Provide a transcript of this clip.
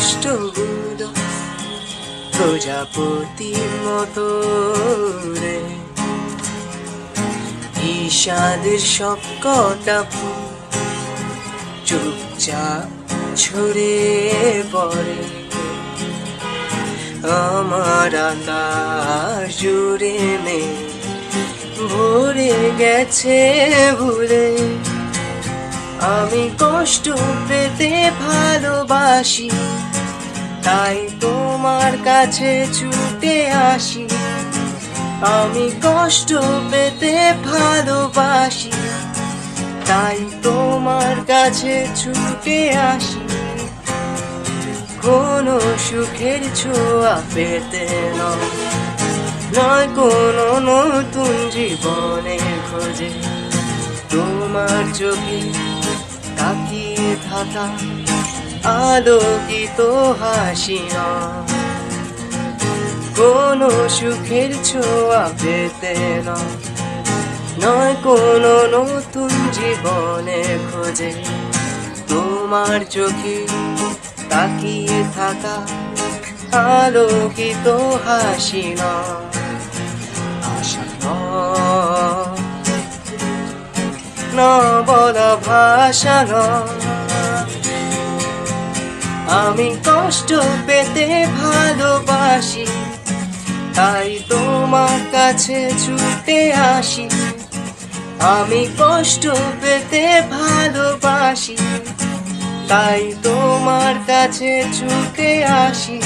কষ্টগুলো প্রজাপতির মতো রে, বিষাদের সব কটা ফুল চুপচাপ ছড়ে পড়ে। আমার আকাশ জুড়ে মেঘ ভরে গেছে ভুলে, আমি কষ্ট পেতে ভালোবাসি, তাই তোমার কাছে ছুটে আসি। আমি কষ্ট পেতে ভালোবাসি, তাই তোমার কাছে ছুটে আসি। কোনো সুখের ছোঁয়া পেতে নয় কোনো নতুন জীবনের খোঁজে, তোমার চোখে তাকিয়ে থাকা আলোকিত হাসি কোনো সুখের ছোঁয়া পেতে নয় কোনো নতুন জীবনের খোঁজে, তোমার চোখে তাকিয়ে থাকা আলোকিত হাসি আশা না বলা ভাষা আমি কষ্ট পেতে ভালোবাসি, তাই তোমার কাছে ছুটে আসি। আমি কষ্ট পেতে ভালোবাসি, তাই তোমার কাছে ছুটে আসি।